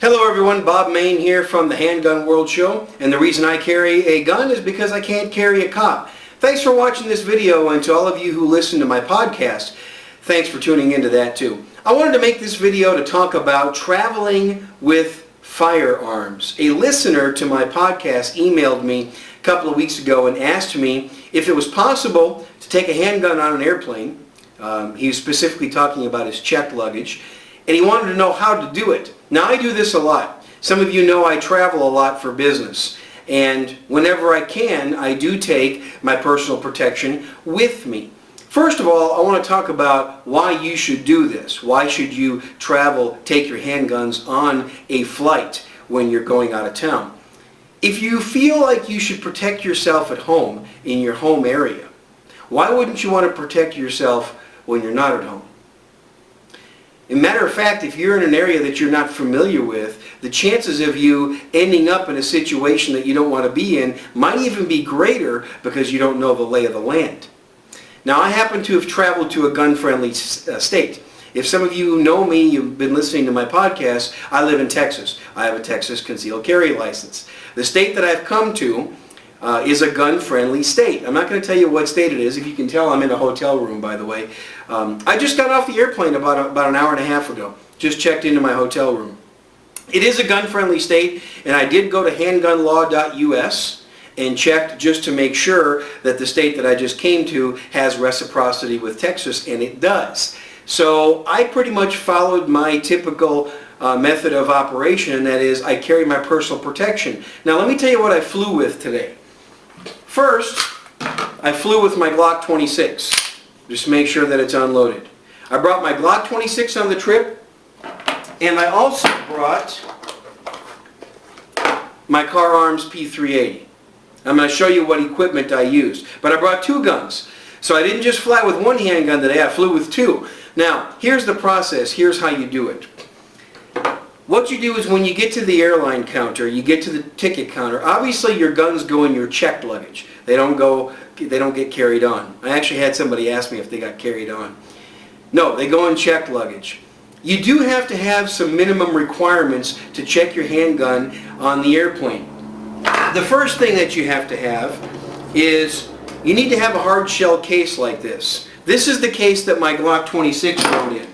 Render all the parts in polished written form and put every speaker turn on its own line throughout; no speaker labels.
Hello everyone, Bob Main here from the Handgun World Show, and the reason I carry a gun is because I can't carry a cop. Thanks for watching this video, and to all of you who listen to my podcast, thanks for tuning into that too. I wanted to make this video to talk about traveling with firearms. A listener to my podcast emailed me a couple of weeks ago and asked me if it was possible to take a handgun on an airplane. He was specifically talking about his checked luggage, and he wanted to know how to do it. Now, I do this a lot. Some of you know I travel a lot for business, and whenever I can, I do take my personal protection with me. First of all, I want to talk about why you should do this. Why should you take your handguns on a flight when you're going out of town? If you feel like you should protect yourself at home, in your home area, why wouldn't you want to protect yourself when you're not at home? As a matter of fact, if you're in an area that you're not familiar with, the chances of you ending up in a situation that you don't want to be in might even be greater because you don't know the lay of the land. Now, I happen to have traveled to a gun-friendly state. If some of you know me, you've been listening to my podcast, I live in Texas. I have a Texas concealed carry license. The state that I've come to is a gun-friendly state. I'm not going to tell you what state it is. If you can tell, I'm in a hotel room, by the way. I just got off the airplane about an hour and a half ago. Just checked into my hotel room. It is a gun-friendly state, and I did go to handgunlaw.us and checked just to make sure that the state that I just came to has reciprocity with Texas, and it does. So I pretty much followed my typical method of operation, and that is I carry my personal protection. Now let me tell you what I flew with today. First, I flew with my Glock 26, just to make sure that it's unloaded. I brought my Glock 26 on the trip, and I also brought my Car Arms P380. I'm going to show you what equipment I used. But I brought two guns. So I didn't just fly with one handgun today, I flew with two. Now, here's the process. Here's how you do it. What you do is when you get to the airline counter, you get to the ticket counter, obviously your guns go in your checked luggage. They don't get carried on. I actually had somebody ask me if they got carried on. No, they go in checked luggage. You do have to have some minimum requirements to check your handgun on the airplane. The first thing that you have to have is you need to have a hard shell case like this. This is the case that my Glock 26 rode in.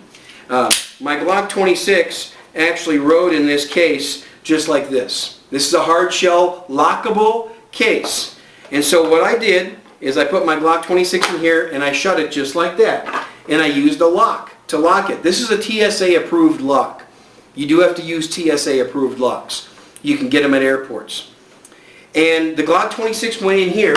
My Glock 26 actually rode in this case just like this. This is a hard shell lockable case. And so what I did is I put my Glock 26 in here and I shut it just like that. And I used a lock to lock it. This is a TSA approved lock. You do have to use TSA approved locks. You can get them at airports. And the Glock 26 went in here.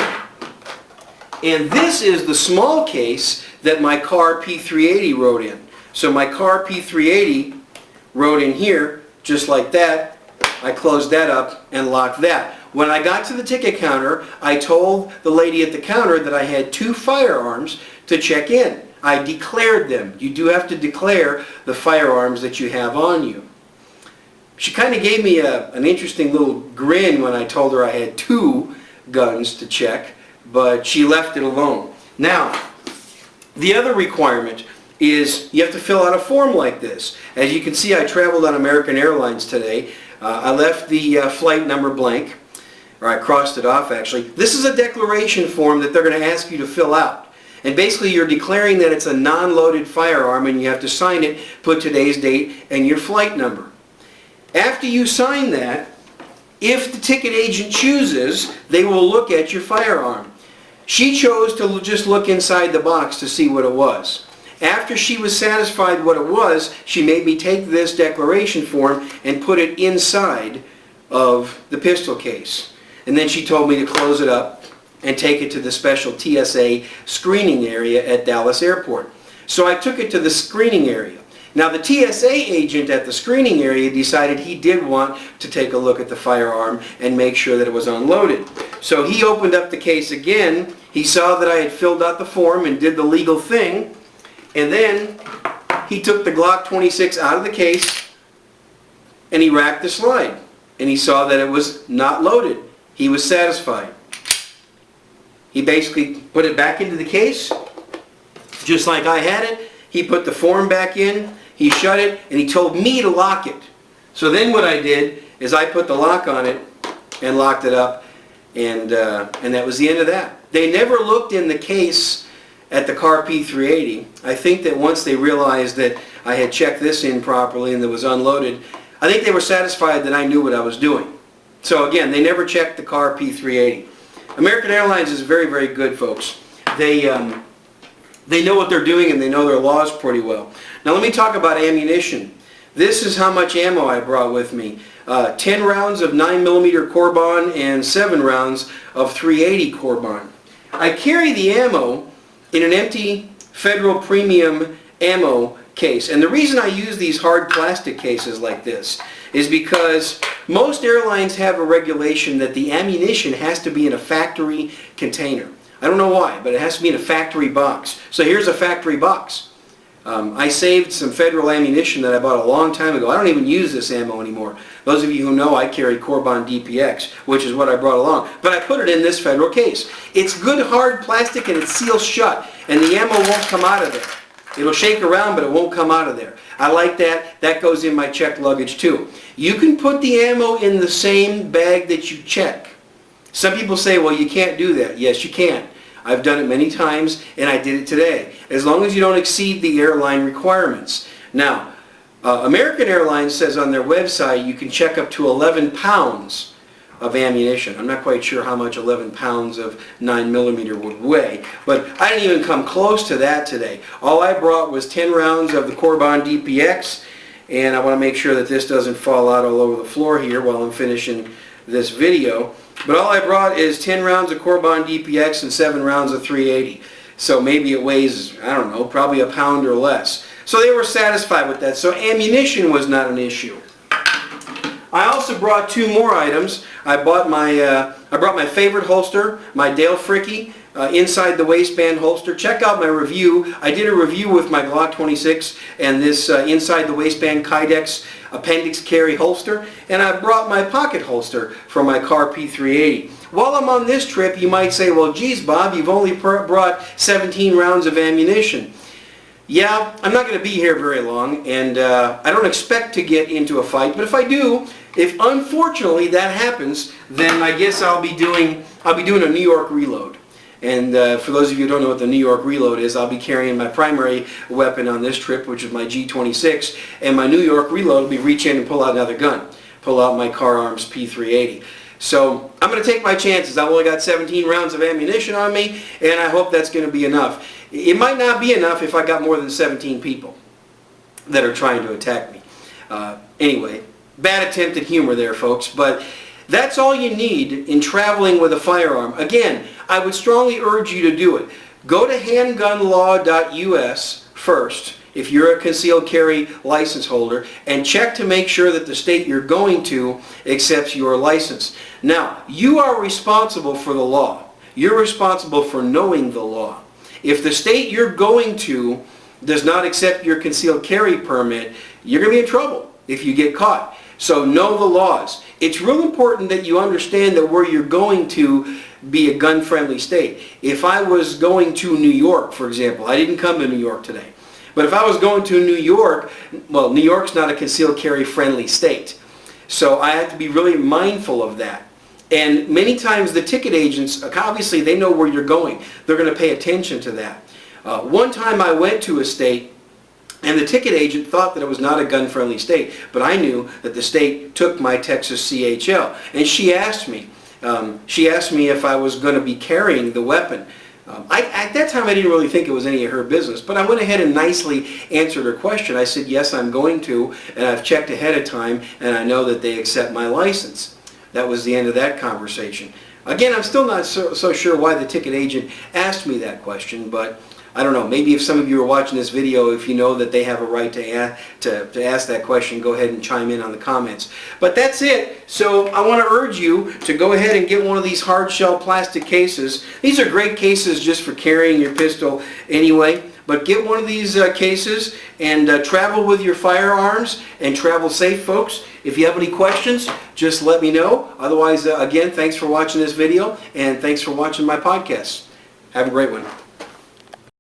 And this is the small case that my Car P380 rode in. So my Car P380 rode in here just like that. I closed that up and locked that. When I got to the ticket counter, I told the lady at the counter that I had two firearms to check in. I declared them. You do have to declare the firearms that you have on you. She kind of gave me an interesting little grin when I told her I had two guns to check, but she left it alone. Now, the other requirement is you have to fill out a form like this. As you can see, I traveled on American Airlines today. I left the flight number blank, or I crossed it off actually. This is a declaration form that they're going to ask you to fill out. And basically you're declaring that it's a non-loaded firearm, and you have to sign it, put today's date and your flight number. After you sign that, if the ticket agent chooses, they will look at your firearm. She chose to just look inside the box to see what it was. After she was satisfied what it was, she made me take this declaration form and put it inside of the pistol case. And then she told me to close it up and take it to the special TSA screening area at Dallas Airport. So I took it to the screening area. Now the TSA agent at the screening area decided he did want to take a look at the firearm and make sure that it was unloaded. So he opened up the case again. He saw that I had filled out the form and did the legal thing. And then he took the Glock 26 out of the case and he racked the slide. And he saw that it was not loaded. He was satisfied. He basically put it back into the case, just like I had it. He put the form back in, he shut it, and he told me to lock it. So then what I did is I put the lock on it and locked it up, and that was the end of that. They never looked in the case at the car P380. I think that once they realized that I had checked this in properly and it was unloaded, I think they were satisfied that I knew what I was doing. So again, they never checked the car P380. American Airlines is very, very good, folks. They know what they're doing and they know their laws pretty well. Now let me talk about ammunition. This is how much ammo I brought with me. 10 rounds of 9mm Corbon and 7 rounds of 380 Corbon. I carry the ammo in an empty Federal Premium ammo case. And the reason I use these hard plastic cases like this is because most airlines have a regulation that the ammunition has to be in a factory container. I don't know why, but it has to be in a factory box. So here's a factory box. I saved some Federal ammunition that I bought a long time ago. I don't even use this ammo anymore. Those of you who know, I carry Corbon DPX, which is what I brought along. But I put it in this Federal case. It's good hard plastic and it seals shut, and the ammo won't come out of there. It'll shake around, but it won't come out of there. I like that. That goes in my checked luggage too. You can put the ammo in the same bag that you check. Some people say, well, you can't do that. Yes, you can. I've done it many times, and I did it today. As long as you don't exceed the airline requirements. Now, American Airlines says on their website you can check up to 11 pounds of ammunition. I'm not quite sure how much 11 pounds of 9mm would weigh, but I didn't even come close to that today. All I brought was 10 rounds of the Corbon DPX, and I want to make sure that this doesn't fall out all over the floor here while I'm finishing this video. But all I brought is 10 rounds of Corbon DPX and 7 rounds of 380. So maybe it weighs, I don't know, probably a pound or less. So they were satisfied with that. So ammunition was not an issue. I also brought 2 more items. I brought my favorite holster, my Dale Fricke inside the waistband holster. Check out my review. I did a review with my Glock 26 and this inside the waistband Kydex appendix carry holster, and I brought my pocket holster for my car P380. While I'm on this trip, you might say, well, geez, Bob, you've only brought 17 rounds of ammunition. Yeah, I'm not going to be here very long, and I don't expect to get into a fight, but if I do, if unfortunately that happens, then I guess I'll be doing a New York reload. And for those of you who don't know what the New York reload is, I'll be carrying my primary weapon on this trip, which is my G26, and my New York reload will be reach in and pull out another gun, pull out my Car Arms P380. So I'm going to take my chances. I've only got 17 rounds of ammunition on me, and I hope that's going to be enough. It might not be enough if I got more than 17 people that are trying to attack me. Anyway, bad attempt at humor there, folks, but that's all you need in traveling with a firearm. Again, I would strongly urge you to do it. Go to handgunlaw.us first, if you're a concealed carry license holder, and check to make sure that the state you're going to accepts your license. Now, you are responsible for the law. You're responsible for knowing the law. If the state you're going to does not accept your concealed carry permit, you're going to be in trouble if you get caught. So know the laws. It's real important that you understand that where you're going to be a gun-friendly state. If I was going to New York, for example, I didn't come to New York today, but if I was going to New York, well, New York's not a concealed carry friendly state. So I have to be really mindful of that. And many times the ticket agents, obviously they know where you're going. They're going to pay attention to that. One time I went to a state and the ticket agent thought that it was not a gun-friendly state, but I knew that the state took my Texas CHL. And she asked me if I was going to be carrying the weapon. At that time I didn't really think it was any of her business, but I went ahead and nicely answered her question. I said, yes, I'm going to, and I've checked ahead of time, and I know that they accept my license. That was the end of that conversation. Again, I'm still not so sure why the ticket agent asked me that question, but I don't know. Maybe if some of you are watching this video, if you know that they have a right to ask that question, go ahead and chime in on the comments. But that's it. So I want to urge you to go ahead and get one of these hard shell plastic cases. These are great cases just for carrying your pistol anyway. But get one of these cases and travel with your firearms and travel safe, folks. If you have any questions, just let me know. Otherwise, again, thanks for watching this video and thanks for watching my podcast. Have a great one.